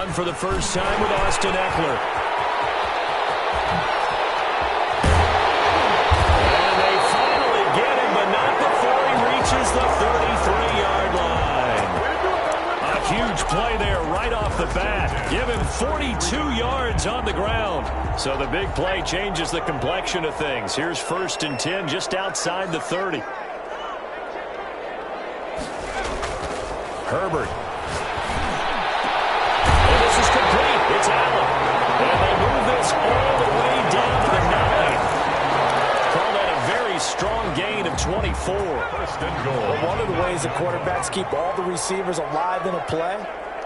run for the first time with Austin Eckler. And they finally get him, but not before he reaches the 33-yard line. A huge play there right off the bat. Give him 42 yards on the ground. So the big play changes the complexion of things. Here's 1st and 10 just outside the 30. Herbert. And this is complete. It's Allen. And they move this all the way down to the 9. Call that a very strong gain of 24. First and goal. Well, one of the ways the quarterbacks keep all the receivers alive in a play,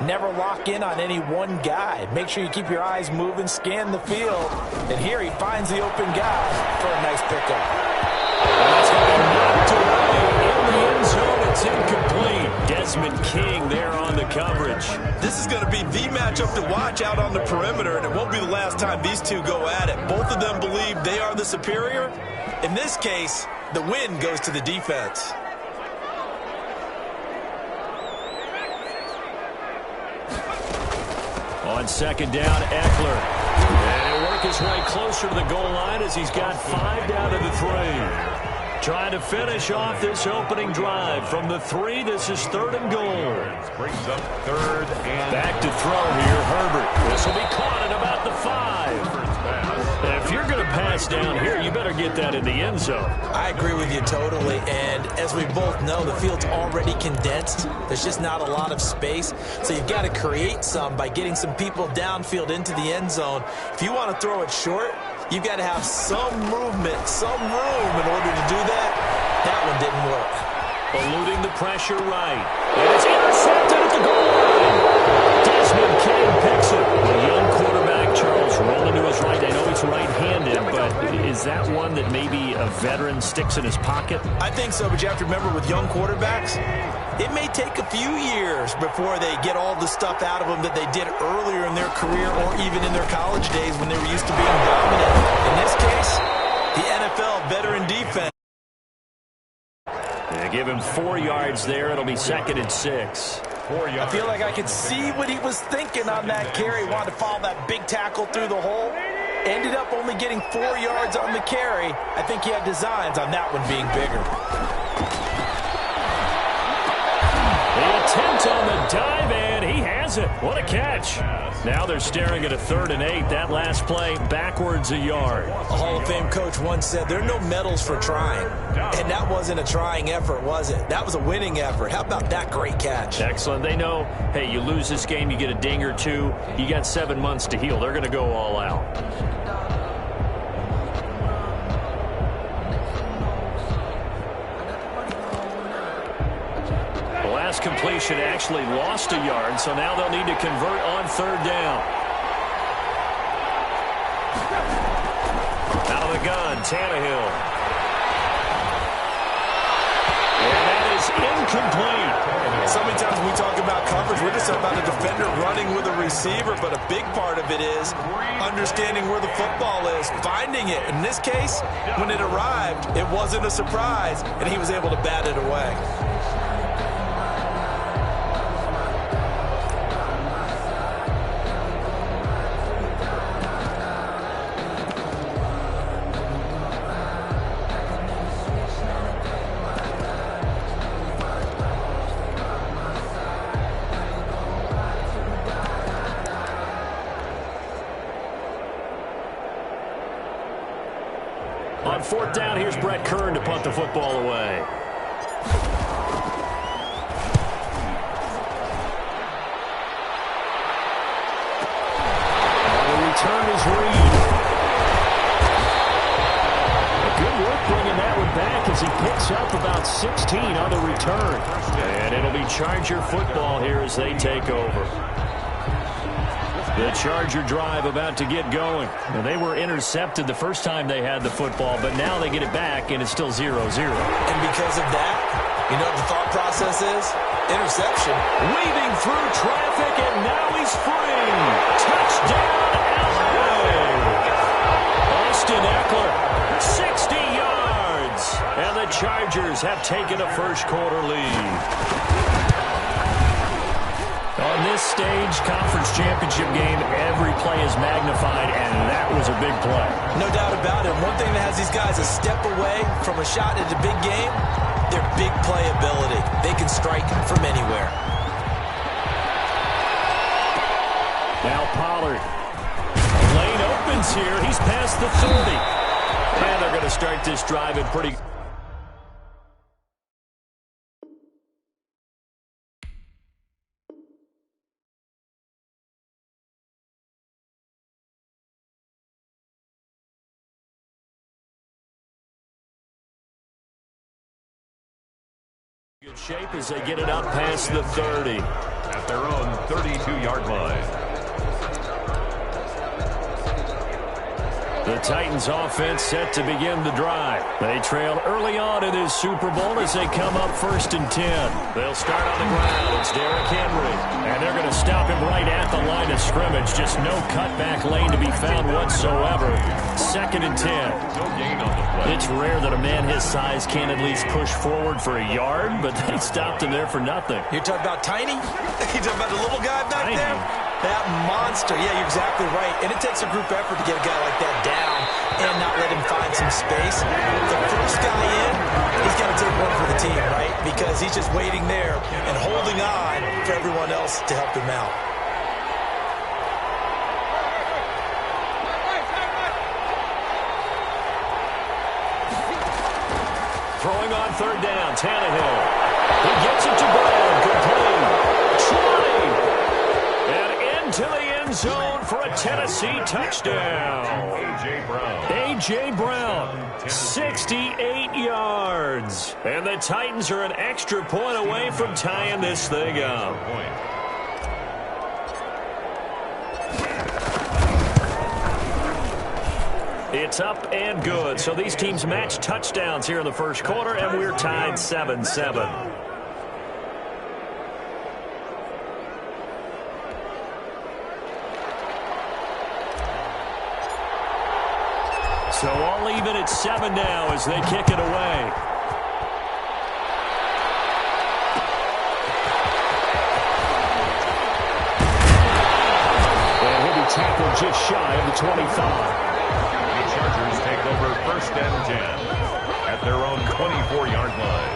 never lock in on any one guy. Make sure you keep your eyes moving, scan the field. And here he finds the open guy for a nice pickup. And that's going to be knocked away in the end zone. It's incomplete. Desmond King there on the coverage. This is going to be the matchup to watch out on the perimeter, and it won't be the last time these two go at it. Both of them believe they are the superior. In this case, the win goes to the defense. On 2nd down, Eckler. And he'll work his way closer to the goal line as he's got 5 down to the 3. Trying to finish off this opening drive. From the 3, this is 3rd and goal. Brings up 3rd and... Back to throw here, Herbert. This will be caught at about the 5. And if you're going to pass down here, you better get that in the end zone. I agree with you totally, and as we both know, the field's already condensed. There's just not a lot of space, so you've got to create some by getting some people downfield into the end zone. If you want to throw it short, you've got to have some movement, some room in order to do that. That one didn't work. Eluding the pressure right. And it's intercepted at the goal line. Desmond King picks it. The young quarterback, Charles, rolling to his right. I know he's right-handed, but is that one that maybe a veteran sticks in his pocket? I think so, but you have to remember with young quarterbacks, it may take a few years before they get all the stuff out of them that they did earlier in their career or even in their college days when they were used to being dominant. In this case, the NFL veteran defense. They give him 4 yards there. It'll be 2nd and 6. I feel like I could see what he was thinking on that carry. Wanted to follow that big tackle through the hole. Ended up only getting 4 yards on the carry. I think he had designs on that one being bigger. The attempt on the dive, and he has it. What a catch. Now they're staring at a 3rd and 8. That last play, backwards a yard. A Hall of Fame coach once said, there are no medals for trying. And that wasn't a trying effort, was it? That was a winning effort. How about that great catch? Excellent. They know, hey, you lose this game, you get a ding or 2. You got 7 months to heal. They're going to go all out. Completion actually lost a yard, so now they'll need to convert on 3rd down. Out of the gun, Tannehill. And that is incomplete. So many times when we talk about coverage, we're just about a defender running with a receiver, but a big part of it is understanding where the football is, finding it. In this case, when it arrived, it wasn't a surprise, and he was able to bat it away. On 4th down, here's Brett Kern to punt the football away. The return is Reed. Good work bringing that one back as he picks up about 16 on the return. And it'll be Charger football here as they take over. The Charger drive about to get going. Now, they were intercepted the first time they had the football, but now they get it back, and it's still 0-0. And because of that, you know what the thought process is? Interception. Weaving through traffic, and now he's free. Touchdown, LA! Austin Eckler, 60 yards. And the Chargers have taken a first-quarter lead. On this stage, conference championship game, every play is magnified, and that was a big play. No doubt about it. One thing that has these guys a step away from a shot at a big game, their big play ability. They can strike from anywhere. Now Pollard. Lane opens here. He's past the 30. And they're going to start this drive in pretty... good shape as they get it up past the 30. At their own 32-yard line. The Titans offense set to begin the drive. They trail early on in this Super Bowl as they come up 1st and 10. They'll start on the ground. It's Derrick Henry. And they're going to stop him right at the line of scrimmage. Just no cutback lane to be found whatsoever. 2nd and 10. No gain on the play. It's rare that a man his size can't at least push forward for a yard, but they stopped him there for nothing. You're talking about Tiny? You're talking about the little guy back Tiny. there? That monster. Yeah, you're exactly right. And it takes a group effort to get a guy like that down and not let him find some space. The first guy in, he's got to take one for the team, right? Because he's just waiting there and holding on for everyone else to help him out. Throwing on 3rd down, Tannehill. He gets it to Brown. Complete. 20. And into the end zone for a Tennessee touchdown. A.J. Brown. A.J. Brown, 68 yards. And the Titans are an extra point away from tying this thing up. It's up and good. So these teams match touchdowns here in the first quarter, and we're tied 7-7. So all even at 7 now as they kick it away. And he'll be tackled just shy of the 25. The Chargers take over 1st and 10 at their own 24-yard line.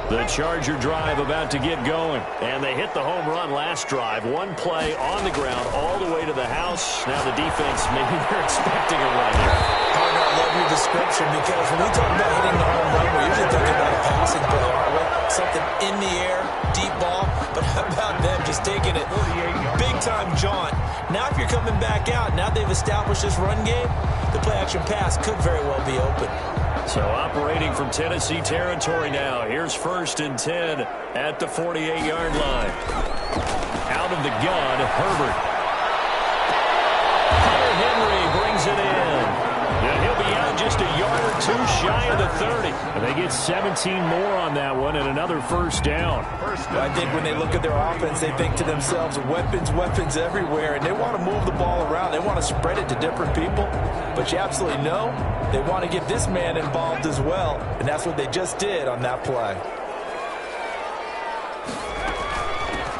The Charger drive about to get going. And they hit the home run last drive. One play on the ground all the way to the house. Now the defense, maybe they're expecting a run here. Partner, I love your description because when we talk about hitting the home run, we're usually talking about a passing play, aren't we? Something in the air, deep ball. But how about them just taking it big-time jaunt? Now if you're coming back out, now they've established this run game, the play-action pass could very well be open. So operating from Tennessee territory now. Here's 1st and 10 at the 48-yard line. Out of the gun, Herbert. Henry brings it in. And he'll be out just a yard or two shy of the 30. And they get 17 more on that one and another 1st down. I think when they look at their offense, they think to themselves, weapons, weapons everywhere, and they want to move the ball around. They want to spread it to different people. But you absolutely know they want to get this man involved as well, and that's what they just did on that play.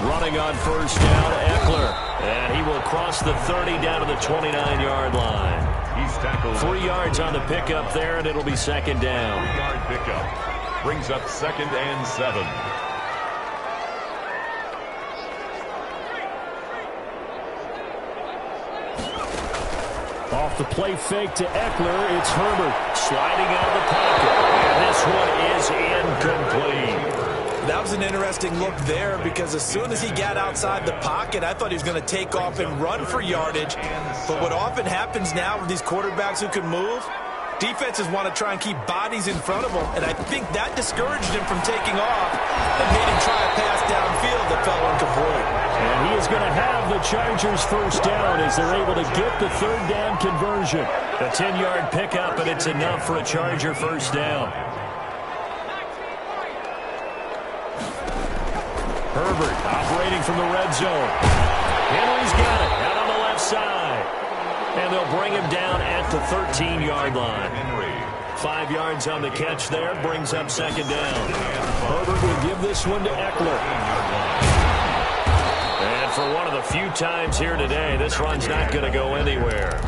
Running on 1st down, Eckler. And he will cross the 30 down to the 29-yard line. He's tackled. 3 yards on the pickup there, and it'll be 2nd down. 3-yard pickup. Brings up 2nd and 7. Off the play fake to Eckler, it's Herbert sliding out of the pocket. And this one is incomplete. That was an interesting look there because as soon as he got outside the pocket, I thought he was going to take off and run for yardage. But what often happens now with these quarterbacks who can move, defenses want to try and keep bodies in front of them. And I think that discouraged him from taking off and made him try a pass downfield that fell incomplete. And he is going to have the Chargers 1st down as they're able to get the 3rd down conversion. A 10-yard pickup, and it's enough for a Charger 1st down. Herbert operating from the red zone. Henry's got it out on the left side. And they'll bring him down at the 13-yard line. 5 yards on the catch there, brings up second down. Herbert will give this one to Eckler. And for one of the few times here today, this run's not going to go anywhere.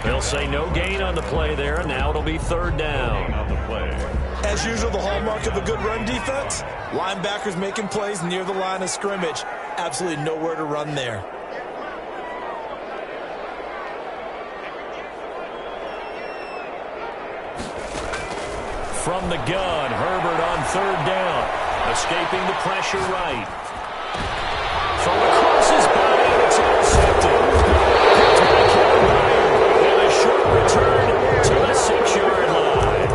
They'll say no gain on the play there, and now it'll be third down. As usual, the hallmark of a good run defense, linebackers making plays near the line of scrimmage. Absolutely nowhere to run there. From the gun, Herbert on third down. Escaping the pressure right. From across his body, it's intercepted. Picked by Kevin Byard. And a short return to the 6-yard line.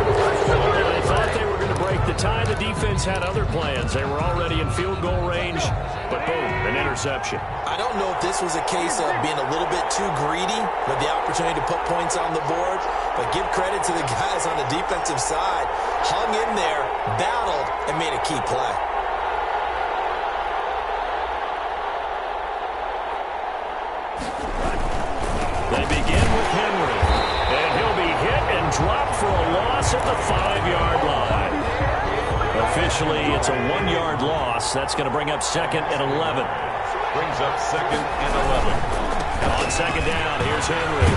They thought they were going to break the tie. The defense had other plans. They were already in field goal range, but boom, an interception. I don't know if this was a case of being a little bit too greedy with the opportunity to put points on the board, but give credit to the guys on the defensive side. Hung in there, battled, and made a key play. They begin with Henry, and he'll be hit and dropped for a loss at the 5-yard line. Officially, it's a 1-yard loss. That's going to bring up second and 11. Brings up second and 11. And on second down, here's Henry.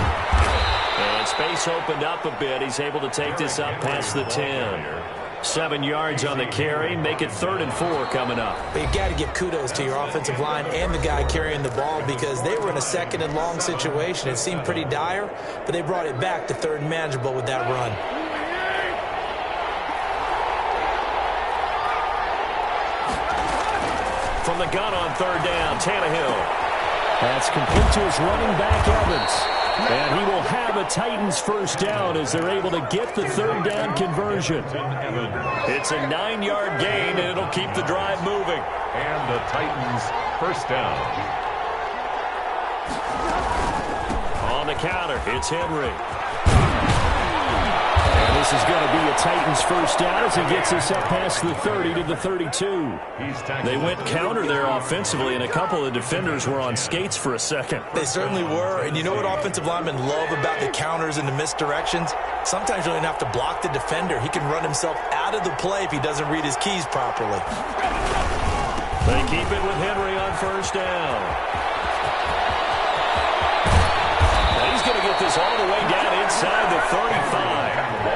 And space opened up a bit. He's able to take this up past the 10. 7 yards on the carry. Make it 3rd and 4 coming up. But you've got to give kudos to your offensive line and the guy carrying the ball because they were in a second and long situation. It seemed pretty dire, but they brought it back to 3rd and manageable with that run. From the gun on 3rd down, Tannehill. That's complete to his running back, Evans. And he will have a Titans first down as they're able to get the 3rd down conversion. It's a 9-yard gain, and it'll keep the drive moving. And the Titans first down. On the counter, it's Henry. And this is going to be a Titans first down as he gets us up past the 30 to the 32. They went counter there offensively, and a couple of defenders were on skates for a second. They certainly were, and you know what offensive linemen love about the counters and the misdirections? Sometimes you don't even have to block the defender. He can run himself out of the play if he doesn't read his keys properly. They keep it with Henry on first down. He's going to get this all the way down inside the 35.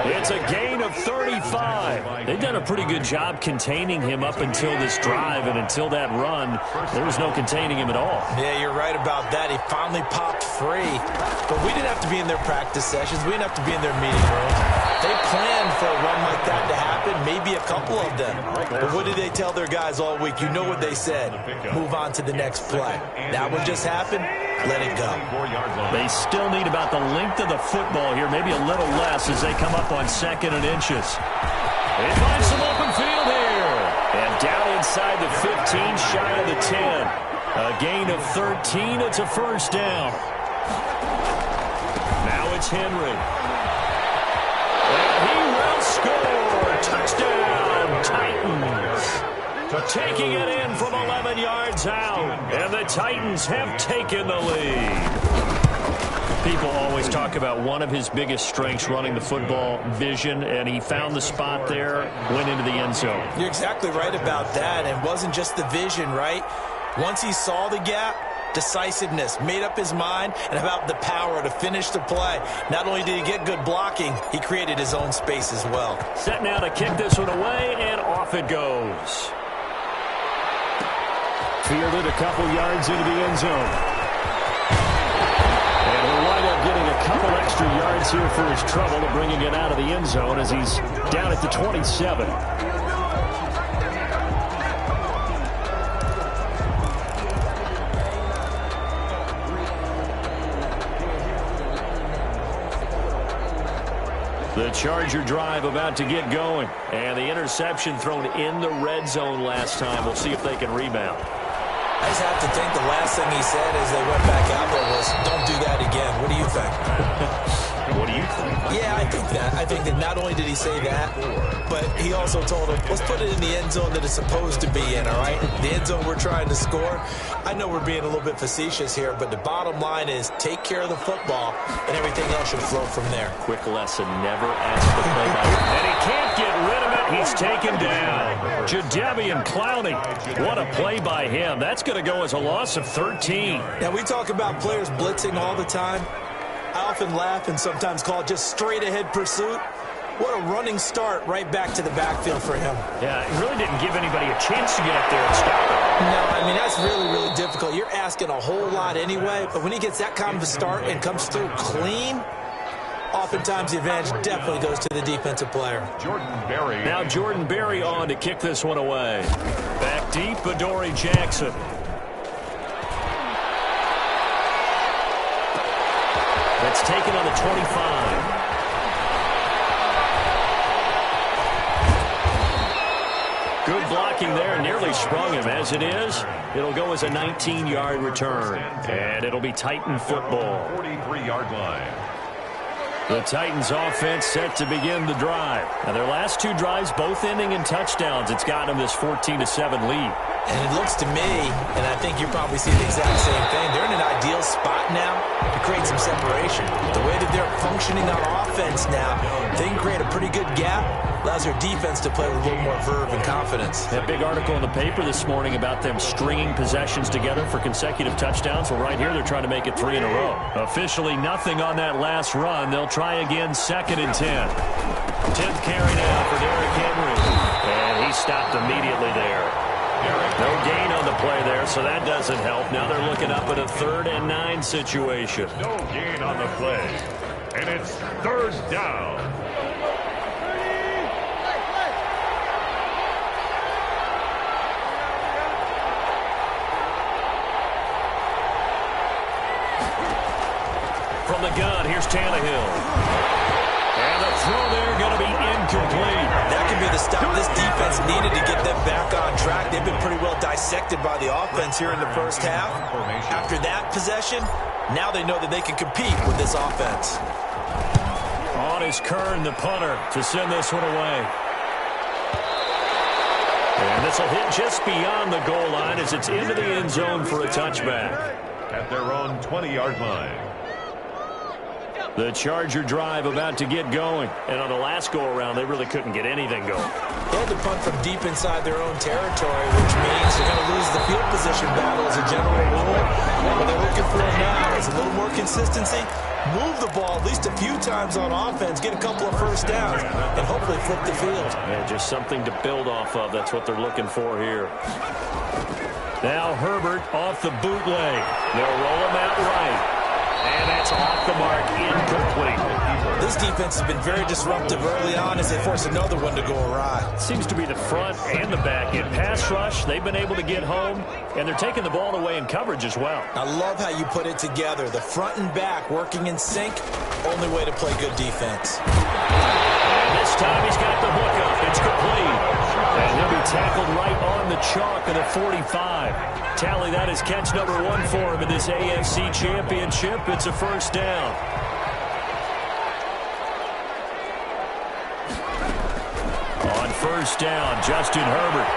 It's a gain of 35. They've done a pretty good job containing him up until this drive, and until that run, there was no containing him at all. Yeah, you're right about that. He finally popped free. But we didn't have to be in their practice sessions. We didn't have to be in their meeting rooms. They planned for a run like that to happen, maybe a couple of them. But what did they tell their guys all week? You know what they said. Move on to the next play. That one just happened. Let it go. They still need about the length of the football here, maybe a little less as they come up on 2nd and inches. They find some open field here. And down inside the 15, shy of the 10. A gain of 13. It's a first down. Now it's Henry. And he will score. Touchdown, Titans. Taking it in from 11 yards out. And the Titans have taken the lead. People always talk about one of his biggest strengths running the football, vision, and he found the spot there, went into the end zone. You're exactly right about that, and it wasn't just the vision, right? Once he saw the gap, decisiveness, made up his mind, and about the power to finish the play. Not only did he get good blocking, he created his own space as well. Set now to kick this one away, and off it goes. Fielded a couple yards into the end zone. And he'll wind up getting a couple extra yards here for his trouble to bringing it out of the end zone as he's down at the 27. The Charger drive about to get going. And the interception thrown in the red zone last time. We'll see if they can rebound. I just have to think the last thing he said as they went back out there was, don't do that again. What do you think? What do you think? Yeah, I think that. I think that not only did he say that, but he also told him, let's put it in the end zone that it's supposed to be in, all right? The end zone we're trying to score. I know we're being a little bit facetious here, but the bottom line is take care of the football, and everything else should flow from there. Quick lesson, never ask the play by. And he can't get rid of it. He's taken down. Jadeveon Clowney. What a play by him. That's going to go as a loss of 13. Now, we talk about players blitzing all the time. I often laugh and sometimes call it just straight-ahead pursuit. What a running start right back to the backfield for him. Yeah, it really didn't give anybody a chance to get up there and stop it. No, I mean, that's really, really difficult. You're asking a whole lot anyway, but when he gets that kind of a start and comes through clean, oftentimes the advantage definitely goes to the defensive player. Jordan Berry. Now Jordan Berry on to kick this one away. Back deep, Adoree Jackson. That's taken on the 25. Good blocking there, nearly sprung him. As it is, it'll go as a 19-yard return. And it'll be Titan football. 43-yard line. The Titans offense set to begin the drive. Now their last two drives both ending in touchdowns. It's gotten them this 14-7 lead. And it looks to me, and I think you probably see the exact same thing, they're in an ideal spot now to create some separation. The way that they're functioning on offense now, they can create a pretty good gap. Allows their defense to play with a little more verve and confidence. That big article in the paper this morning about them stringing possessions together for consecutive touchdowns. Well, right here, they're trying to make it 3 in a row. Officially nothing on that last run. They'll try again, 2nd and 10. 10th carry now for Derrick Henry. And he stopped immediately there. No gain on the play there, so that doesn't help. Now they're looking up at a 3rd and 9 situation. No gain on the play. And it's 3rd down. From the gun, here's Tannehill. And the throw there going to be incomplete. That could be the stop this defense needed to get them back on track. They've been pretty well dissected by the offense here in the first half. After that possession, now they know that they can compete with this offense. On is Kern, the punter, to send this one away. And this will hit just beyond the goal line as it's into the end zone for a touchback. At their own 20-yard line. The Charger drive about to get going. And on the last go-around, they really couldn't get anything going. They had to punt from deep inside their own territory, which means they're going to lose the field position battle as a general rule. What they're looking for now is a little more consistency, move the ball at least a few times on offense, get a couple of first downs, and hopefully flip the field. Yeah, just something to build off of. That's what they're looking for here. Now Herbert off the bootleg. They'll roll him out right. And that's off the mark, incomplete. This defense has been very disruptive early on as they force another one to go awry. Seems to be the front and the back end. Pass rush, they've been able to get home, and they're taking the ball away in coverage as well. I love how you put it together. The front and back working in sync, only way to play good defense. And this time he's got the hook up. It's complete. And he'll be tackled right on the chalk of the 45. Tally that as catch number 1 for him in this AFC Championship. It's a first down. On first down, Justin Herbert.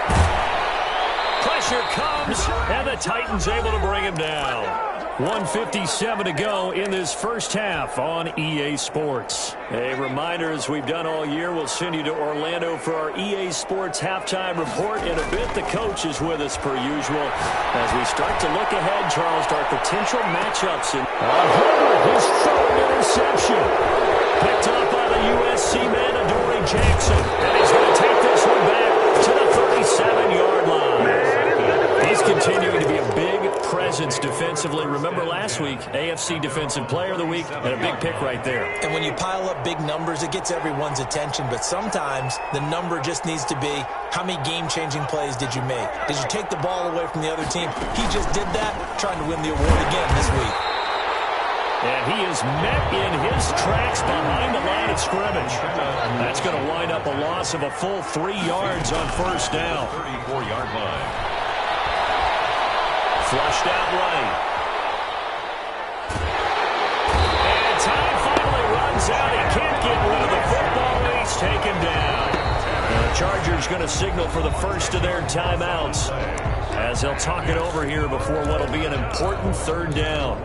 Pressure comes, and the Titans able to bring him down. 1:57 to go in this first half on EA Sports. A reminder, as we've done all year, we'll send you to Orlando for our EA Sports halftime report. In a bit, the coach is with us per usual. As we start to look ahead, Charles, to our potential matchups. Herbert, his third interception. Picked up by the USC man, Adoree Jackson. And he's going to take this one back to the 37-yard line. He's continuing to be a big presence defensively. Remember last week, AFC Defensive Player of the Week, and a big pick right there. And when you pile up big numbers, it gets everyone's attention. But sometimes the number just needs to be, how many game-changing plays did you make? Did you take the ball away from the other team? He just did that, trying to win the award again this week. And he is met in his tracks behind the line of scrimmage. That's going to wind up a loss of a full 3 yards on first down. 34-yard line. Flushed out right. And time finally runs Chargers going to signal for the first of their timeouts as they'll talk it over here before what will be an important third down.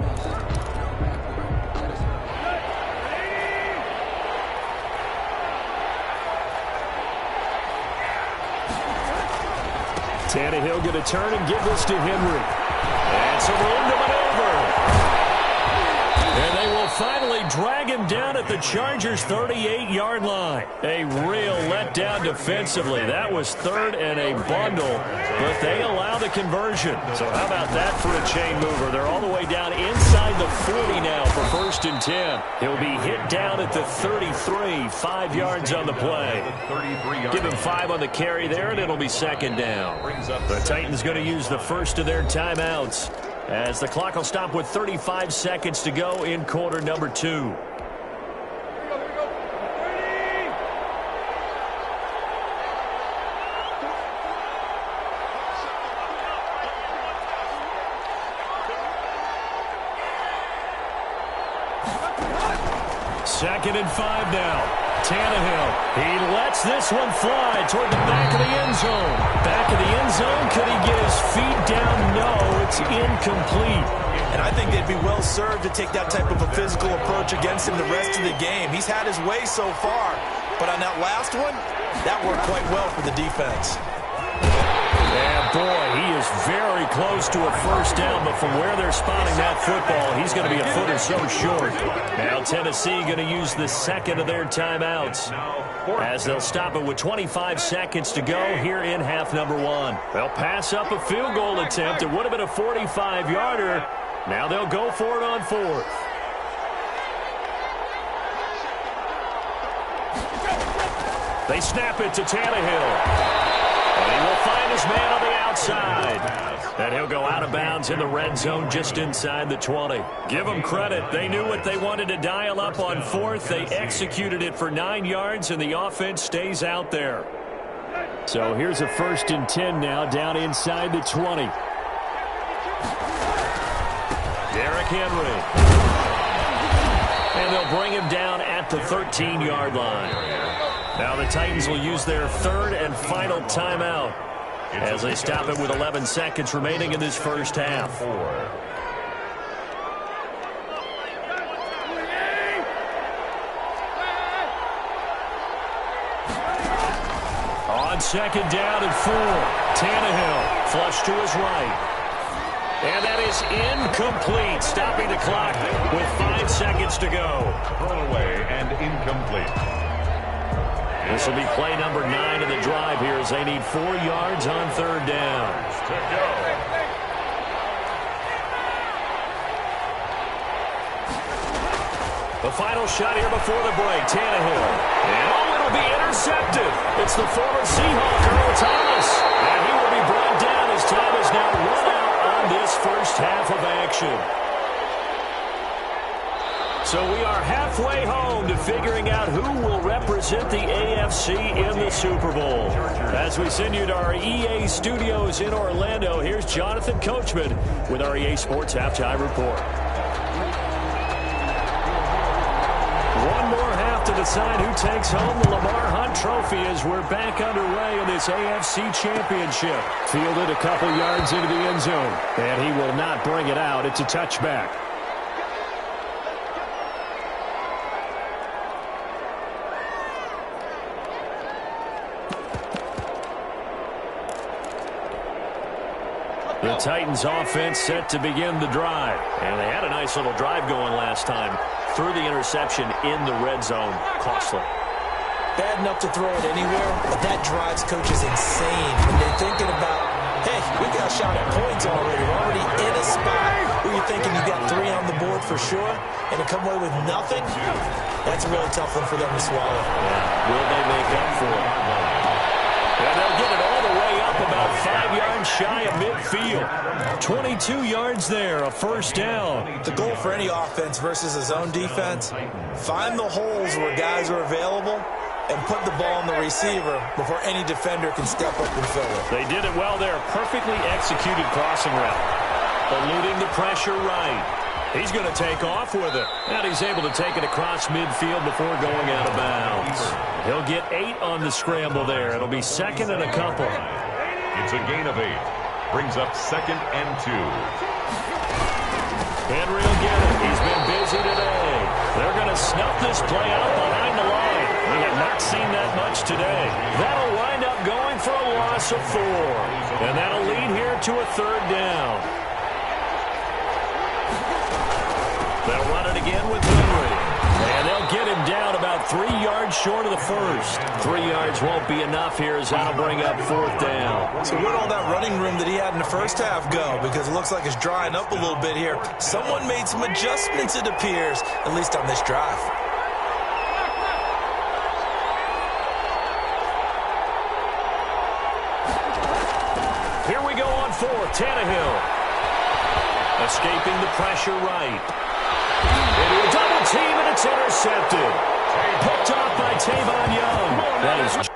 Tannehill going to turn and give this to Henry. And some room to maneuver. And they will finally drag him down at the Chargers' 38-yard line. A real letdown defensively. That was third and a bundle, but they allow the conversion. So how about that for a chain mover? They're all the way down inside the 40 now for 1st and 10. He'll be hit down at the 33, 5 yards on the play. Give him 5 on the carry there, and it'll be 2nd down. The Titans going to use the first of their timeouts as the clock will stop with 35 seconds to go in quarter number 2. Second and 5 now. Tannehill, he lets this one fly toward the back of the end zone. Back of the end zone, could he get his feet down? No, it's incomplete. And I think they'd be well served to take that type of a physical approach against him the rest of the game. He's had his way so far, but on that last one, that worked quite well for the defense. And boy, he is very close to a first down, but from where they're spotting that football, he's going to be a foot or so short. Now Tennessee going to use the second of their timeouts as they'll stop it with 25 seconds to go here in half number 1. They'll pass up a field goal attempt. It would have been a 45-yarder. Now they'll go for it on 4th. They snap it to Tannehill. And he will find his man on the outside. And he'll go out of bounds in the red zone just inside the 20. Give them credit. They knew what they wanted to dial up on 4th. They executed it for 9 yards, and the offense stays out there. So here's a 1st and 10 now down inside the 20. Derrick Henry. And they'll bring him down at the 13-yard line. Now the Titans will use their 3rd and final timeout as they stop it with 11 seconds remaining in this first half. On 2nd down and 4, Tannehill flush to his right. And that is incomplete, stopping the clock with 5 seconds to go. Thrown away and incomplete. This will be play number 9 of the drive here as they need 4 yards on 3rd down. The final shot here before the break, Tannehill. And it'll be intercepted. It's the former Seahawk, Earl Thomas. And he will be brought down as time is now run out on this first half of action. So we are halfway home to figuring out who will represent the AFC in the Super Bowl. As we send you to our EA studios in Orlando, here's Jonathan Coachman with our EA Sports Halftime Report. One more half to decide who takes home the Lamar Hunt Trophy as we're back underway in this AFC Championship. Fielded a couple yards into the end zone, and he will not bring it out. It's a touchback. The Titans offense set to begin the drive. And they had a nice little drive going last time. Threw the interception in the red zone. Costly. Bad enough to throw it anywhere, but that drives coaches insane when they're thinking about, hey, we got a shot at points already. We're already in a spot where you're thinking you got 3 on the board for sure, and to come away with nothing, that's a really tough one for them to swallow. Yeah. Will they make up for it? Yeah, they'll get it all the way up about 5 yards shy of midfield. 22 yards there, a first down. The goal for any offense versus a zone defense, find the holes where guys are available and put the ball on the receiver before any defender can step up and fill it. They did it well there. Perfectly executed crossing route. Eluding the pressure right. He's going to take off with it. And he's able to take it across midfield before going out of bounds. He'll get 8 on the scramble there. It'll be second and a couple. It's a gain of 8. Brings up 2nd and 2. Henry will get it. He's been busy today. They're going to snuff this play out behind the line. We have not seen that much today. That'll wind up going for a loss of 4. And that'll lead here to a 3rd down. They'll run it again with Henry. And they'll get him down about 3 yards short of the first. 3 yards won't be enough here as that'll bring up 4th down. So where'd all that running room that he had in the first half go? Because it looks like it's drying up a little bit here. Someone made some adjustments, it appears, at least on this drive. Here we go on 4th. Tannehill. Escaping the pressure right. Into a double team, and it's intercepted. Picked off by Tavon Young. That is...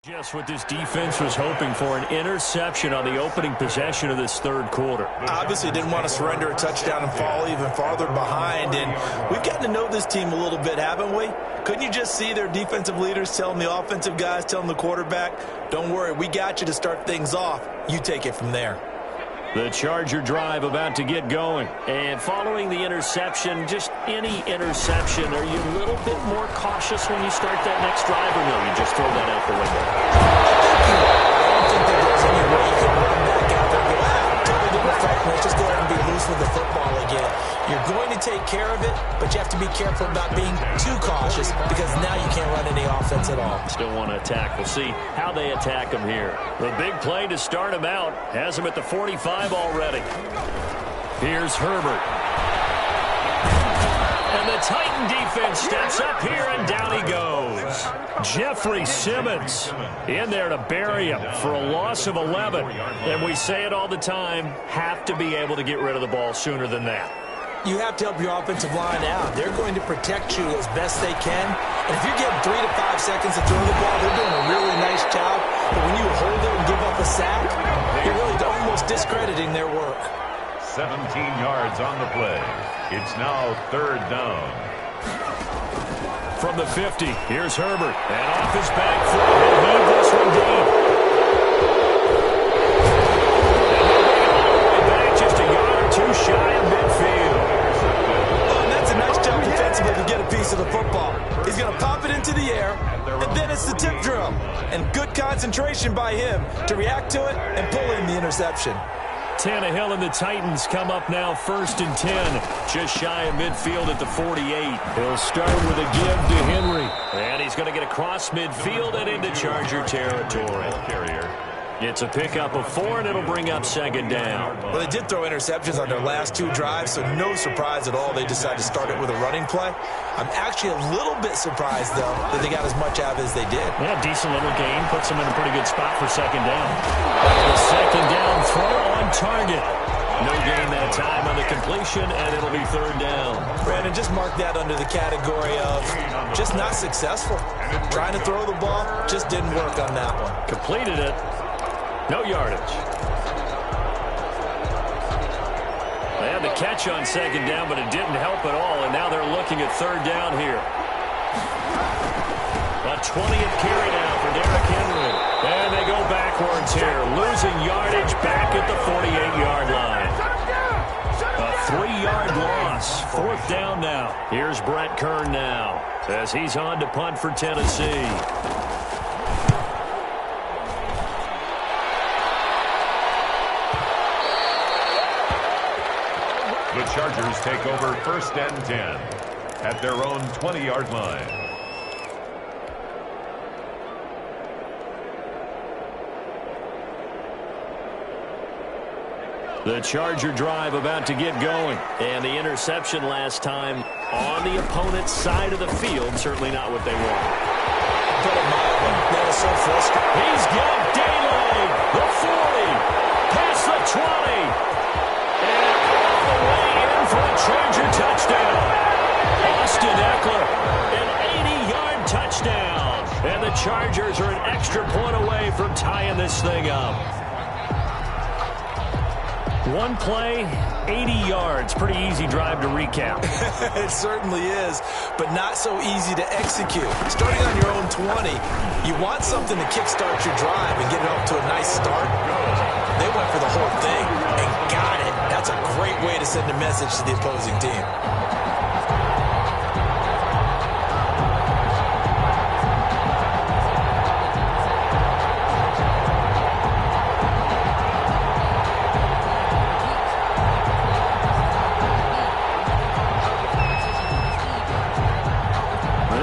Just what this defense was hoping for, an interception on the opening possession of this 3rd quarter. Obviously didn't want to surrender a touchdown and fall even farther behind, and we've gotten to know this team a little bit, haven't we? Couldn't you just see their defensive leaders telling the offensive guys, telling the quarterback, don't worry, we got you to start things off. You take it from there. The Charger drive about to get going. And following the interception, just any interception, are you a little bit more cautious when you start that next drive, or no, you just throw that out the window? I don't think that there's any way you can run back out there and go, totally didn't affect me. Let's just go ahead and be loose with the football again. You're going to take care of it, but you have to be careful about being too cautious because now you can't run any offense at all. Still want to attack. We'll see how they attack him here. The big play to start him out has him at the 45 already. Here's Herbert. And the Titan defense steps up here, and down he goes. Jeffrey Simmons in there to bury him for a loss of 11. And we say it all the time, have to be able to get rid of the ball sooner than that. You have to help your offensive line out. They're going to protect you as best they can. And if you're getting 3 to 5 seconds to throw the ball, they're doing a really nice job. But when you hold it and give up a sack, you're really almost discrediting their work. 17 yards on the play. It's now 3rd down. From the 50, here's Herbert. And off his back foot, he'll leave this one deep. Just a yard or 2 shy of midfield. Oh, and that's a nice job defensively to get a piece of the football. He's going to pop it into the air, and then it's the tip drill. And good concentration by him to react to it and pull in the interception. Tannehill and the Titans come up now 1st and 10. Just shy of midfield at the 48. He'll start with a give to Henry. And he's going to get across midfield and into Charger territory. It's a pickup of 4, and it'll bring up 2nd down. Well, they did throw interceptions on their last 2 drives, so no surprise at all they decided to start it with a running play. I'm actually a little bit surprised, though, that they got as much out as they did. Yeah, decent little game. Puts them in a pretty good spot for 2nd down. The 2nd down throw on target. No gain that time on the completion, and it'll be 3rd down. Brandon, just mark that under the category of just not successful. Trying to throw the ball, just didn't work on that one. Completed it. No yardage. They had the catch on 2nd down, but it didn't help at all, and now they're looking at 3rd down here. A 20th carry now for Derrick Henry. And they go backwards here, losing yardage back at the 48-yard line. A 3-yard down now. Here's Brett Kern now as he's on to punt for Tennessee. The Chargers take over 1st and 10 at their own 20-yard line. The Charger drive about to get going. And the interception last time on the opponent's side of the field. Certainly not what they want. Put it mildly. That was so frustrating. He's got Daly. The 40. Past the 20. And all the way in for a Charger touchdown. Austin Eckler, an 80-yard touchdown. And the Chargers are an extra point away from tying this thing up. One play, 80 yards. Pretty easy drive to recap. It certainly is, but not so easy to execute. Starting on your own 20, you want something to kickstart your drive and get it off to a nice start. They went for the whole thing and got it. That's a great way to send a message to the opposing team.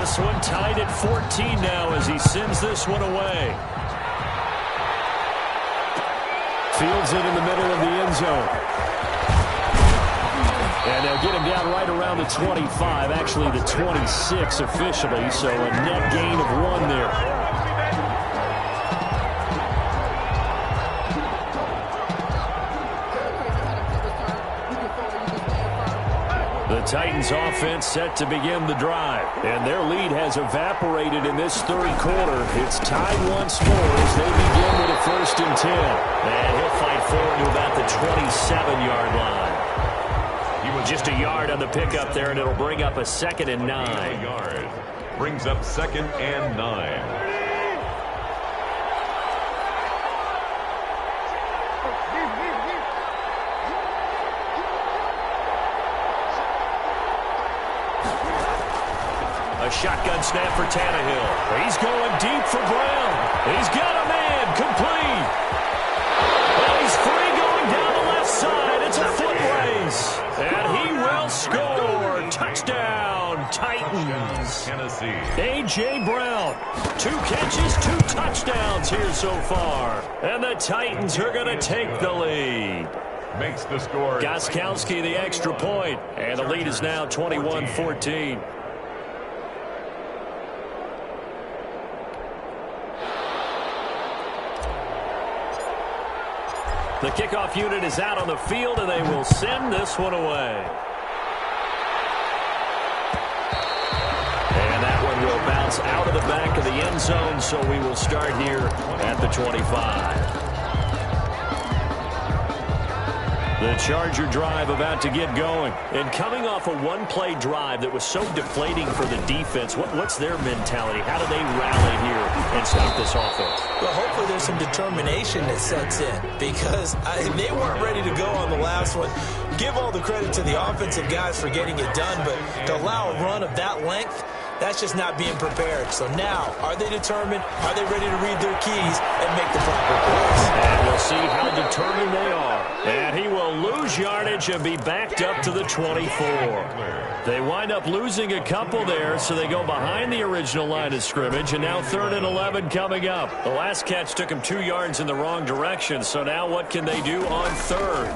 This one tied at 14 now as he sends this one away. Fields it in the middle of the end zone. And they'll get him down right around the 25, actually the 26 officially, so a net gain of 1 there. The Titans offense set to begin the drive, and their lead has evaporated in this third quarter. It's tied once more as they begin with a 1st and 10. And he'll fight forward to about the 27-yard line. He was just a yard on the pickup there, and it'll bring up a 2nd and 9. A yard. Brings up 2nd and 9. A shotgun snap for Tannehill. He's going deep for Brown. He's got a man complete. And he's free going down the left side. It's a foot race. And he will score. Touchdown, Titans. Tennessee. A.J. Brown. 2 catches, 2 touchdowns here so far. And the Titans are going to take the lead. Makes the score. Gostkowski the extra point. And the lead is now 21-14. The kickoff unit is out on the field, and they will send this one away. And that one will bounce out of the back of the end zone, so we will start here at the 25. The Charger drive about to get going. And coming off a one-play drive that was so deflating for the defense, what's their mentality? How do they rally here and stop this offense? Well, hopefully there's some determination that sets in because they weren't ready to go on the last one. Give all the credit to the offensive guys for getting it done, but to allow a run of that length, that's just not being prepared. So now, are they determined? Are they ready to read their keys and make the proper plays? And we'll see how determined they are. And he will lose yardage and be backed up to the 24. They wind up losing a couple there, so they go behind the original line of scrimmage, and now 3rd and 11 coming up. The last catch took him 2 yards in the wrong direction, so now what can they do on 3rd?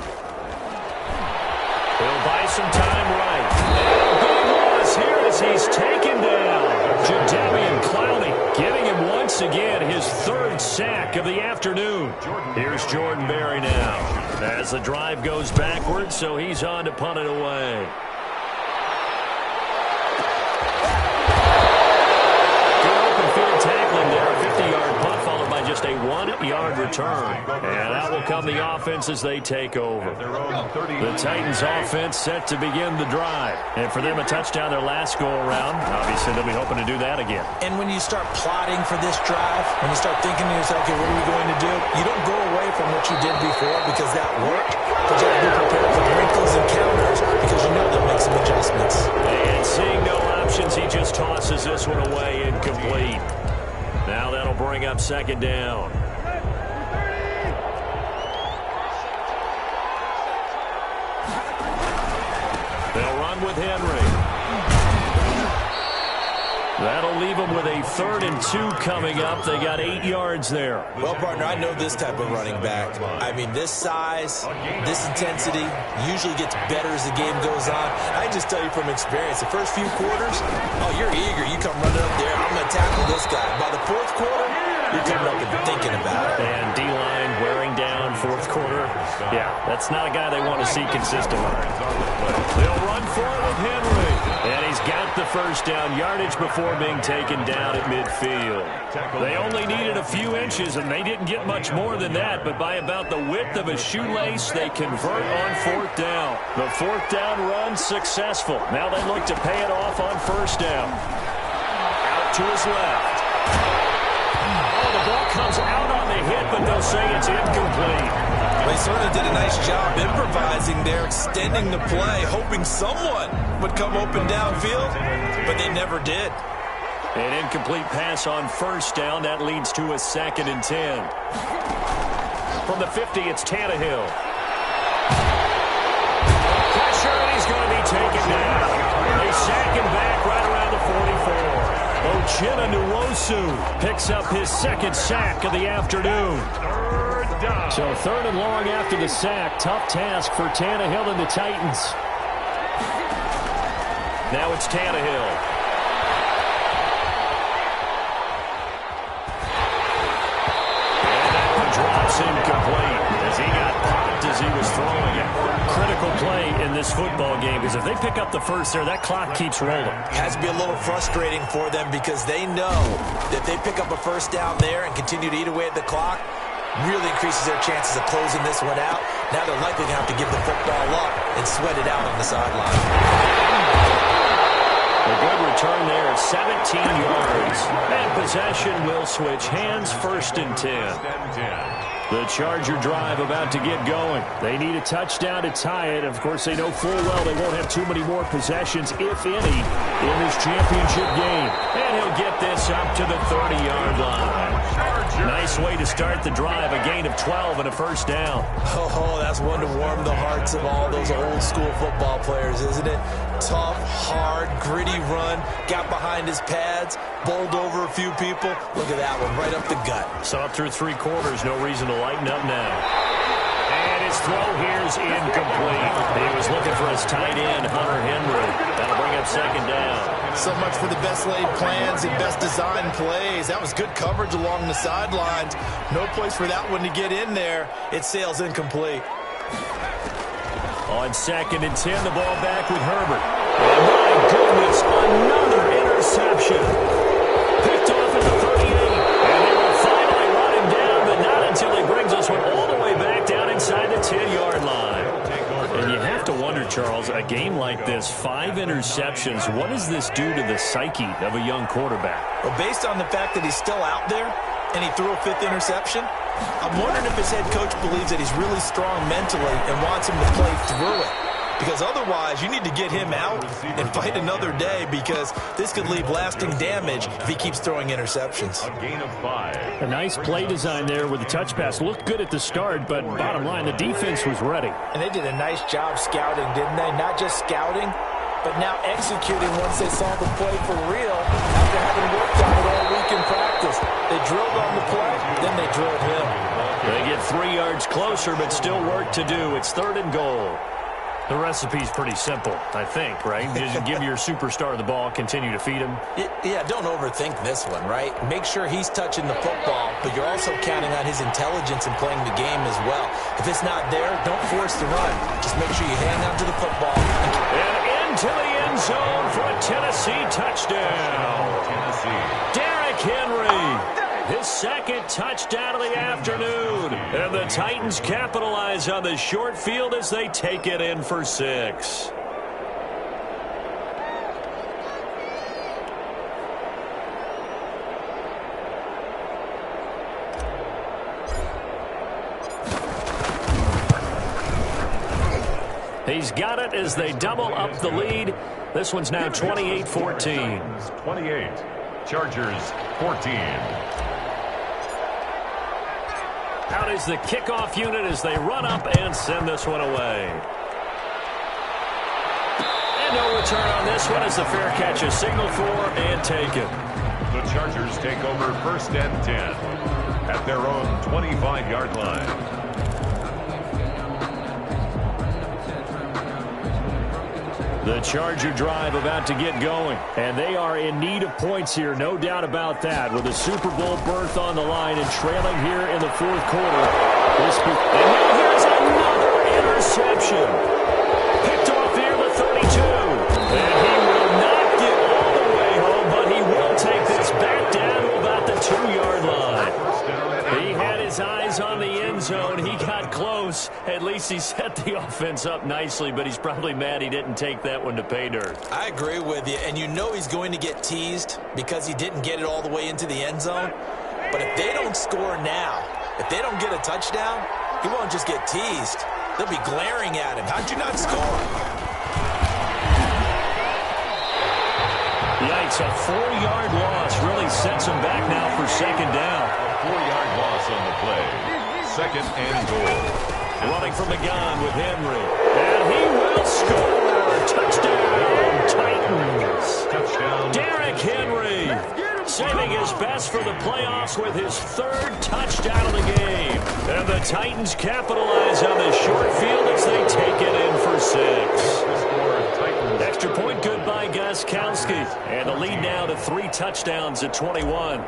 He'll buy some time right. And good loss here as he's taken down. Jadeveon Clowney giving him once again his 3rd sack of the afternoon. Here's Jordan Berry now as the drive goes backwards, so he's on to punt it away. Tackling there, a 50-yard punt followed by just a 1-yard return. And out will come the offense as they take over. The Titans offense set to begin the drive. And for them, a touchdown their last go-around. Obviously, they'll be hoping to do that again. And when you start plotting for this drive, when you start thinking to yourself, okay, what are we going to do? You don't go away from what you did before because that worked. But you have to be prepared for wrinkles and counters because you know they'll make some adjustments. up second down. They'll run with Henry. That'll leave them with a 3rd and 2 coming up. They got 8 yards there. Well, partner, I know this type of running back. I mean, this size, this intensity usually gets better as the game goes on. I can just tell you from experience, the first few quarters, oh, you're eager. You come running up there, I'm going to tackle this guy. By the 4th quarter, you're coming up and thinking about it. And D-line wearing down 4th quarter. Yeah, that's not a guy they want to see consistently. They'll run for it with Henry. And he's got the first down yardage before being taken down at midfield. They only needed a few inches, and they didn't get much more than that, but by about the width of a shoelace, they convert on 4th down. The 4th down run successful. Now they look to pay it off on 1st down. Out to his left. Oh, the ball comes out on the hit, but they'll say it's incomplete. They certainly did a nice job improvising there, extending the play, hoping someone would come open downfield, but they never did. An incomplete pass on 1st down. That leads to a 2nd and 10. From the 50, it's Tannehill. Pressure, and he's going to be taken down. They sack him back right around the 44. Uchenna Nwosu picks up his 2nd sack of the afternoon. So 3rd and long after the sack. Tough task for Tannehill and the Titans. Now it's Tannehill. And that one drops incomplete as he got popped as he was throwing it. Critical play in this football game because if they pick up the first there, that clock keeps rolling. Has to be a little frustrating for them because they know that if they pick up a first down there and continue to eat away at the clock, really increases their chances of closing this one out. Now they're likely going to have to give the football up and sweat it out on the sideline. A good return there, 17 yards. And possession will switch hands, 1st and 10. The Charger drive about to get going. They need a touchdown to tie it. Of course, they know full well they won't have too many more possessions, if any, in this championship game. And he'll get this up to the 30-yard line. Nice way to start the drive, a gain of 12 and a 1st down. Oh, that's one to warm the hearts of all those old-school football players, isn't it? Tough, hard, gritty run, got behind his pads, bowled over a few people. Look at that one, right up the gut. So up through 3 quarters, no reason to lighten up now. And his throw here is incomplete. He was looking for his tight end, Hunter Henry. That'll bring up 2nd down. So much for the best laid plans and best design plays. That was good coverage along the sidelines. No place for that one to get in there. It sails incomplete. On 2nd and 10, the ball back with Herbert. And my goodness, another interception. Picked off at the 38. And they will finally run him down, but not until he brings us one all the way back down inside the 10-yard line. And you have to wonder, Charles, a game like this, 5 interceptions, what does this do to the psyche of a young quarterback? Well, based on the fact that he's still out there and he threw a 5th interception, I'm wondering if his head coach believes that he's really strong mentally and wants him to play through it. Because otherwise, you need to get him out and fight another day because this could leave lasting damage if he keeps throwing interceptions. A gain of 5. A nice play design there with the touch pass. Looked good at the start, but bottom line, the defense was ready. And they did a nice job scouting, didn't they? Not just scouting, but now executing once they saw the play for real after having worked on it all week in practice. They drilled on the play, then they drilled him. They get 3 yards closer, but still work to do. It's 3rd and goal. The recipe's pretty simple, I think, right? Just give your superstar the ball, continue to feed him. Yeah, don't overthink this one, right? Make sure he's touching the football, but you're also counting on his intelligence in playing the game as well. If it's not there, don't force the run. Just make sure you hang on to the football. And into the end zone for a Tennessee touchdown. Derrick Henry. His 2nd touchdown of the afternoon. And the Titans capitalize on the short field as they take it in for 6. He's got it as they double up the lead. This one's now 28-14. 28. Chargers 14. Out is the kickoff unit as they run up and send this one away. And no return on this one as the fair catch is signaled for and taken. The Chargers take over 1st and 10 at their own 25-yard line. The Charger drive about to get going, and they are in need of points here, no doubt about that, with a Super Bowl berth on the line and trailing here in the 4th quarter. And now here's another interception. Picked off here the 32. And he will not get all the way home, but he will take this back down to about the 2-yard line. He had his eyes on the end zone. He got close. At least he set the offense up nicely, but he's probably mad he didn't take that one to pay dirt. I agree with you, and you know he's going to get teased because he didn't get it all the way into the end zone. But if they don't score now, if they don't get a touchdown, he won't just get teased. They'll be glaring at him. How'd you not score? Yikes, a 4-yard loss really sets him back now for 2nd down. 4-yard loss on the play. 2nd and goal. Running from the gun with Henry. And he will score. Touchdown, Titans. Touchdown. Derrick Henry saving his best for the playoffs with his 3rd touchdown of the game. And the Titans capitalize on the short field as they take it in for 6. Extra point good by Gostkowski. And the lead now to 3 touchdowns at 21.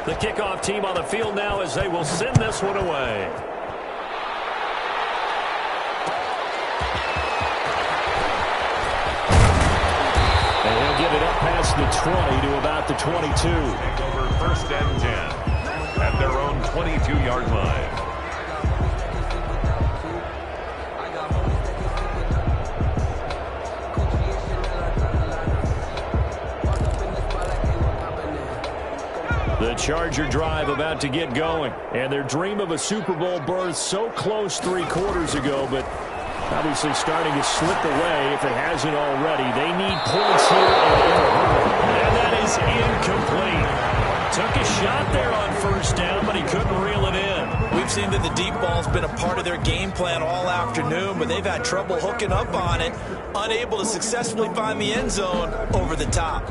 The kickoff team on the field now as they will send this one away. And he'll get it up past the 20 to about the 22. Take over 1st and 10 at their own 22-yard line. The Charger drive about to get going, and their dream of a Super Bowl berth so close 3 quarters ago, but obviously starting to slip away if it hasn't already. They need points here and that is incomplete. Took a shot there on 1st down, but he couldn't reel it in. We've seen that the deep ball's been a part of their game plan all afternoon, but they've had trouble hooking up on it, unable to successfully find the end zone over the top.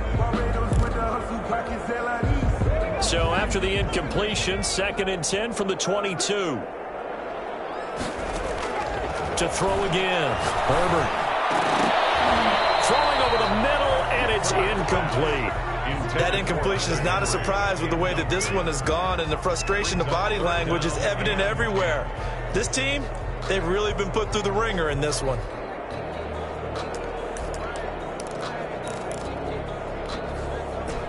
So after the incompletion, 2nd and 10 from the 22. To throw again. Herbert. Throwing over the middle, and it's incomplete. That incompletion is not a surprise with the way that this one has gone, and the frustration, the body language is evident everywhere. This team, they've really been put through the ringer in this one.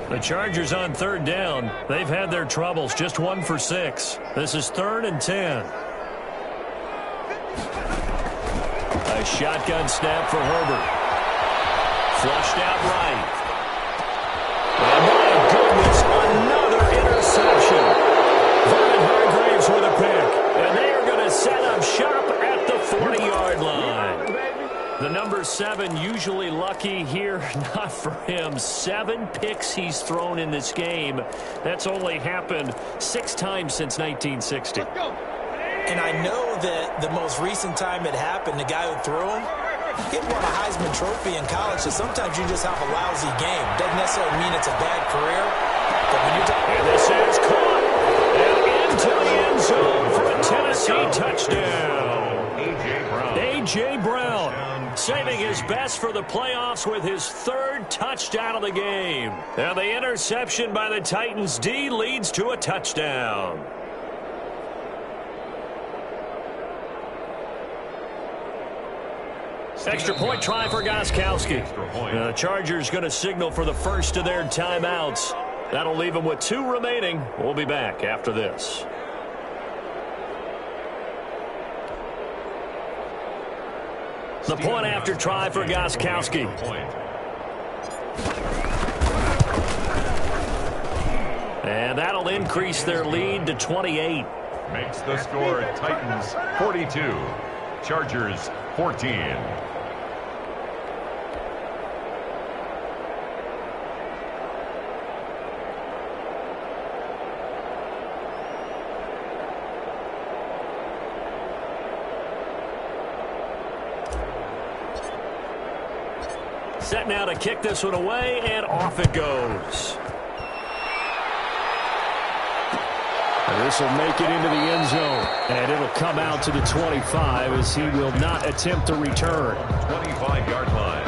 The Chargers on 3rd down. They've had their troubles. Just 1 for 6. This is 3rd and 10. A shotgun snap for Herbert. Flushed out right. And my goodness, another interception. Vernon Hargreaves with a pick. And they are going to set up shop at the 40-yard line. The number 7 usually lucky here, not for him. 7 picks he's thrown in this game. That's only happened 6 times since 1960. And I know that the most recent time it happened, the guy who threw him, he won a Heisman Trophy in college, so sometimes you just have a lousy game. Doesn't necessarily mean it's a bad career. But when you're and this is caught. And into the end zone for a Tennessee touchdown. A.J. Brown. Saving his best for the playoffs with his 3rd touchdown of the game. And the interception by the Titans D leads to a touchdown. Extra point try for Gostkowski. The Chargers going to signal for the first of their timeouts. That'll leave them with 2 remaining. We'll be back after this. The point after try for Gostkowski. And that'll increase their lead to 28. Makes the score Titans 42, Chargers 14. Set now to kick this one away, and off it goes. This will make it into the end zone, and it'll come out to the 25 as he will not attempt to return. 25-yard line.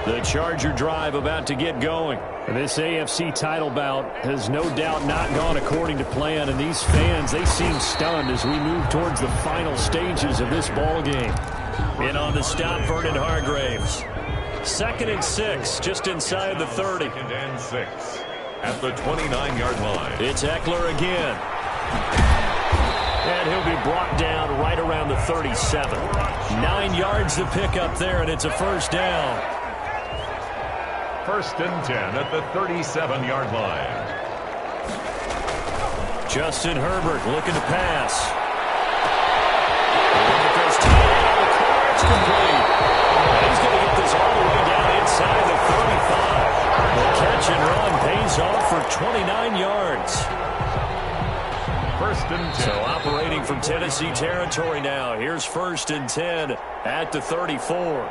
The Charger drive about to get going. And this AFC title bout has no doubt not gone according to plan, and these fans, they seem stunned as we move towards the final stages of this ball game. In on the stop, Vernon Hargraves. 2nd and 6, just inside the 30. 2nd and 6 at the 29-yard line. It's Eckler again. And he'll be brought down right around the 37. 9 yards to pick up there, and it's a first down. 1st and 10 at the 37-yard line. Justin Herbert looking to pass. It's complete. And he's going to get this all the way down inside the 35. The catch and run pays off for 29 yards. 1st and 10. So operating from Tennessee territory now. Here's 1st and 10 at the 34.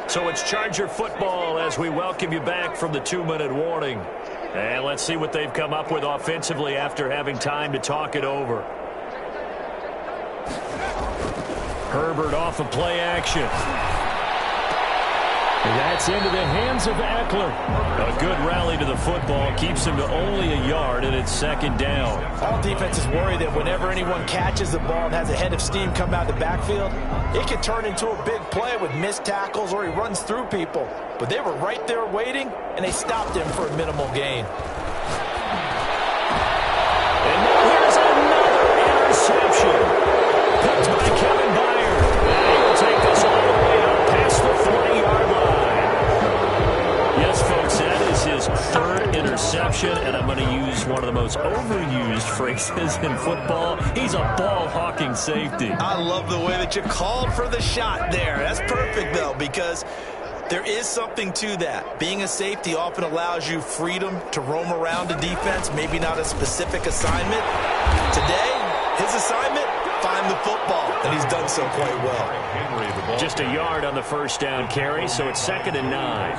So it's Charger football as we welcome you back from the 2-minute warning. And let's see what they've come up with offensively after having time to talk it over. Herbert off of play action. That's into the hands of Eckler. A good rally to the football keeps him to only a yard, and it's 2nd down. All defenses worry that whenever anyone catches the ball and has a head of steam come out of the backfield, it can turn into a big play with missed tackles or he runs through people. But they were right there waiting, and they stopped him for a minimal gain. And now here's another interception. Picked by Kevin Byard. And he'll take this all the way up past the 40-yard line. Yes, folks, that is his 3rd interception, and I'm going to use one of the most overused phrases in football. He's a ball-hawking safety. I love the way that you called for the shot there. That's perfect, though, because there is something to that. Being a safety often allows you freedom to roam around a defense, maybe not a specific assignment. Today, his assignment, find the football, and he's done so quite well. Just a yard on the 1st down carry, so it's 2nd and 9.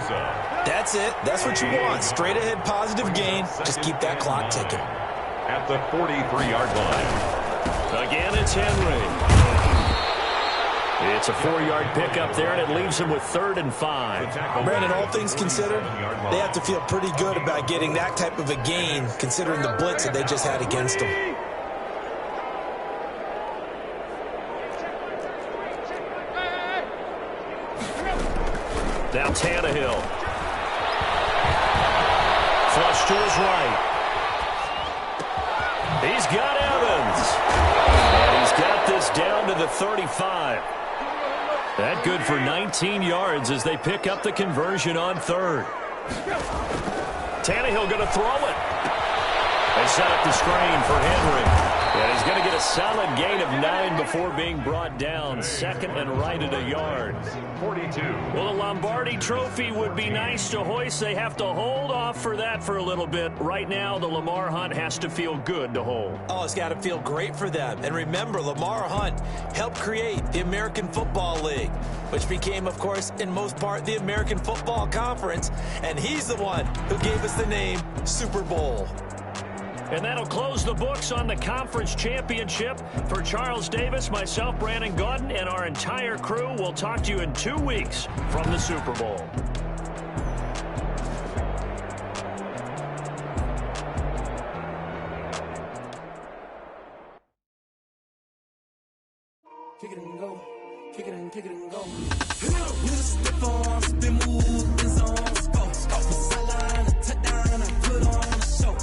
That's it. That's what you want. Straight ahead positive gain. Just keep that clock ticking. At the 43-yard line. Again, it's Henry. It's a 4-yard pickup there, and it leaves him with 3rd and 5. Brandon, all things considered, they have to feel pretty good about getting that type of a gain, considering the blitz that they just had against them. Now Tannehill. Flush to his right. He's got Evans. And he's got this down to the 35. That good for 19 yards as they pick up the conversion on 3rd. Tannehill going to throw it. They set up the screen for Henry. And he's going to get a solid gain of 9 before being brought down. 2nd and right at a yard. 42. Well, the Lombardi Trophy would be nice to hoist. They have to hold off for that for a little bit. Right now, the Lamar Hunt has to feel good to hold. Oh, it's got to feel great for them. And remember, Lamar Hunt helped create the American Football League, which became, of course, in most part, the American Football Conference. And he's the one who gave us the name Super Bowl. And that'll close the books on the conference championship. For Charles Davis, myself, Brandon Gaudin, and our entire crew, we'll talk to you in 2 weeks from the Super Bowl. Kick it and go. Kick it and go. Step on, spin, move, and zone. Go. Sideline, touchdown, I put on a show.